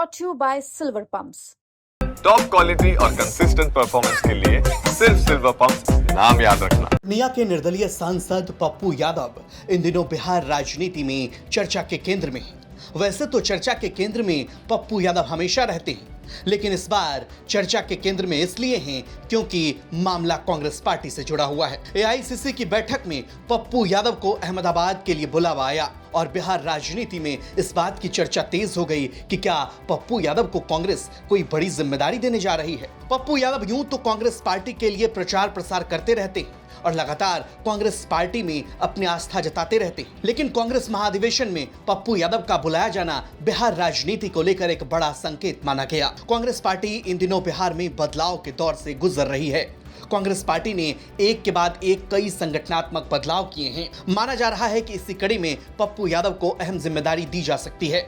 brought to you by Silver Pumps. Top quality और consistent performance के लिए सिर्फ सिल्वर पंप्स नाम याद रखना। पूर्णिया के निर्दलीय सांसद पप्पू यादव इन दिनों बिहार राजनीति में चर्चा के केंद्र में हैं। वैसे तो चर्चा के केंद्र में पप्पू यादव हमेशा रहते हैं, लेकिन इस बार चर्चा के केंद्र में इसलिए हैं क्योंकि मामला कांग्रेस पार्टी से जुड़ा हुआ है। एआईसीसी की बैठक में पप्पू यादव को अहमदाबाद के लिए बुलावा आया और बिहार राजनीति में इस बात की चर्चा तेज हो गई कि क्या पप्पू यादव को कांग्रेस कोई बड़ी जिम्मेदारी देने जा रही है। पप्पू यादव यूं तो कांग्रेस पार्टी के लिए प्रचार प्रसार करते रहते हैं और लगातार कांग्रेस पार्टी में अपनी आस्था जताते रहते हैं, लेकिन कांग्रेस महाधिवेशन में पप्पू यादव का बुलाया जाना बिहार राजनीति को लेकर एक बड़ा संकेत माना गया। कांग्रेस पार्टी इन दिनों बिहार में बदलाव के दौर से गुजर रही है। कांग्रेस पार्टी ने एक के बाद एक कई संगठनात्मक बदलाव किए हैं। माना जा रहा है कि इसी कड़ी में पप्पू यादव को अहम जिम्मेदारी दी जा सकती है।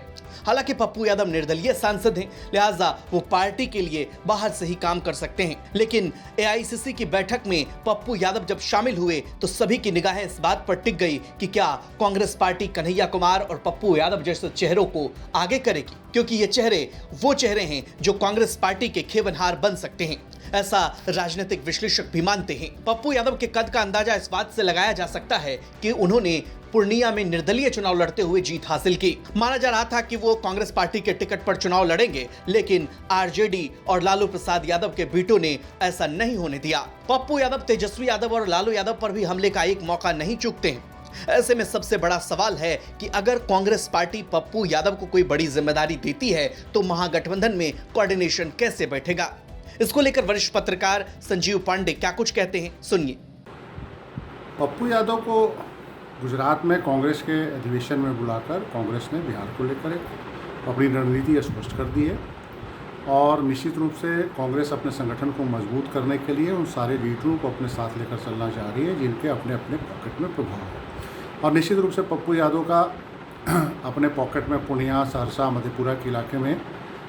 हालांकि पप्पू यादव निर्दलीय सांसद हैं, लिहाजा वो पार्टी के लिए बाहर से ही काम कर सकते हैं, लेकिन एआईसीसी की बैठक में पप्पू यादव जब शामिल हुए तो सभी की निगाहें इस बात पर टिक गई कि क्या कांग्रेस पार्टी कन्हैया कुमार और पप्पू यादव जैसे चेहरों को आगे करेगी, क्योंकि ये चेहरे वो चेहरे हैं जो कांग्रेस पार्टी के खेवनहार बन सकते हैं। ऐसा राजनीतिक विश्लेषक भी मानते हैं। पप्पू यादव के कद का अंदाजा इस बात से लगाया जा सकता है कि उन्होंने पूर्णिया में निर्दलीय चुनाव लड़ते हुए जीत हासिल की। माना जा रहा था कि वो कांग्रेस पार्टी के टिकट पर चुनाव लड़ेंगे, लेकिन आरजेडी और लालू प्रसाद यादव के बेटों ने ऐसा नहीं होने दिया। पप्पू यादव तेजस्वी यादव और लालू यादव पर भी हमले का एक मौका नहीं चूकते हैं। ऐसे में सबसे बड़ा सवाल है कि अगर कांग्रेस पार्टी पप्पू यादव को कोई बड़ी जिम्मेदारी देती है तो महागठबंधन में कोऑर्डिनेशन कैसे बैठेगा। इसको लेकर वरिष्ठ पत्रकार संजीव पांडे क्या कुछ कहते हैं, सुनिए। पप्पू यादव को गुजरात में कांग्रेस के अधिवेशन में बुलाकर कांग्रेस ने बिहार को लेकर एक अपनी रणनीति स्पष्ट कर दी है और निश्चित रूप से कांग्रेस अपने संगठन को मजबूत करने के लिए उन सारे लीडरों को अपने साथ लेकर चलना चाह रही है जिनके अपने अपने पॉकेट में प्रभाव है। और निश्चित रूप से पप्पू यादव का अपने पॉकेट में पूर्णिया, सहरसा, मधेपुरा के इलाके में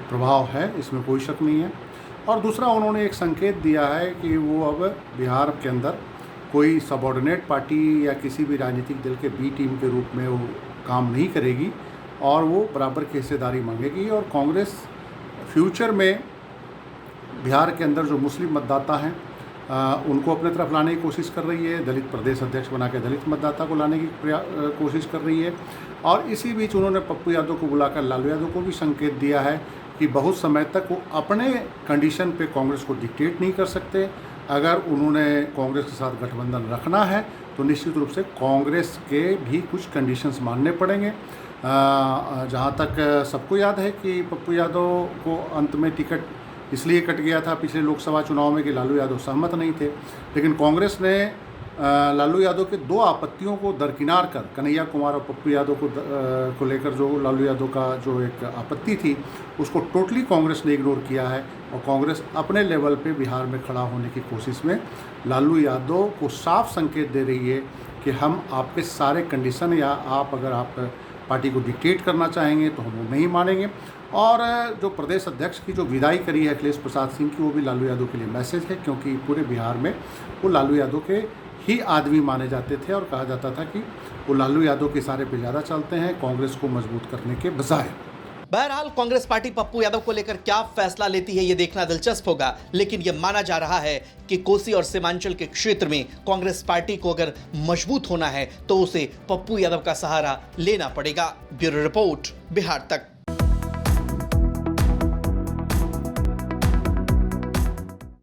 प्रभाव है, इसमें कोई शक नहीं है। और दूसरा, उन्होंने एक संकेत दिया है कि वो अब बिहार के अंदर कोई सबऑर्डिनेट पार्टी या किसी भी राजनीतिक दल के बी टीम के रूप में वो काम नहीं करेगी और वो बराबर की हिस्सेदारी मांगेगी। और कांग्रेस फ्यूचर में बिहार के अंदर जो मुस्लिम मतदाता हैं उनको अपने तरफ लाने की कोशिश कर रही है, दलित प्रदेश अध्यक्ष बना के दलित मतदाता को लाने की कोशिश कर रही है। और इसी बीच उन्होंने पप्पू यादव को बुलाकर लालू यादव को भी संकेत दिया है कि बहुत समय तक वो अपने कंडीशन पे कांग्रेस को डिक्टेट नहीं कर सकते। अगर उन्होंने कांग्रेस के साथ गठबंधन रखना है तो निश्चित रूप से कांग्रेस के भी कुछ कंडीशंस मानने पड़ेंगे। जहाँ तक सबको याद है कि पप्पू यादव को अंत में टिकट इसलिए कट गया था पिछले लोकसभा चुनाव में कि लालू यादव सहमत नहीं थे, लेकिन कांग्रेस ने लालू यादव के दो आपत्तियों को दरकिनार कर कन्हैया कुमार और पप्पू यादव को लेकर जो लालू यादव का जो एक आपत्ति थी उसको टोटली कांग्रेस ने इग्नोर किया है और कांग्रेस अपने लेवल पे बिहार में खड़ा होने की कोशिश में लालू यादव को साफ संकेत दे रही है कि हम आपके सारे कंडीशन या अगर आप पार्टी को डिक्टेट करना चाहेंगे तो हम वो नहीं मानेंगे। और जो प्रदेश अध्यक्ष की जो विदाई करी है अखिलेश प्रसाद सिंह की, वो भी लालू यादव के लिए मैसेज है, क्योंकि पूरे बिहार में वो लालू यादव के ही आदमी माने जाते थे और कहा जाता था कि वो लालू यादव के इशारे पे ज़्यादा चलते हैं कांग्रेस को मजबूत करने के बजाय। बहरहाल कांग्रेस पार्टी पप्पू यादव को लेकर क्या फैसला लेती है ये देखना दिलचस्प होगा, लेकिन ये माना जा रहा है कि कोसी और सीमांचल के क्षेत्र में कांग्रेस पार्टी को अगर मजबूत होना है तो उसे पप्पू यादव का सहारा लेना पड़ेगा। ब्यूरो रिपोर्ट, बिहार तक।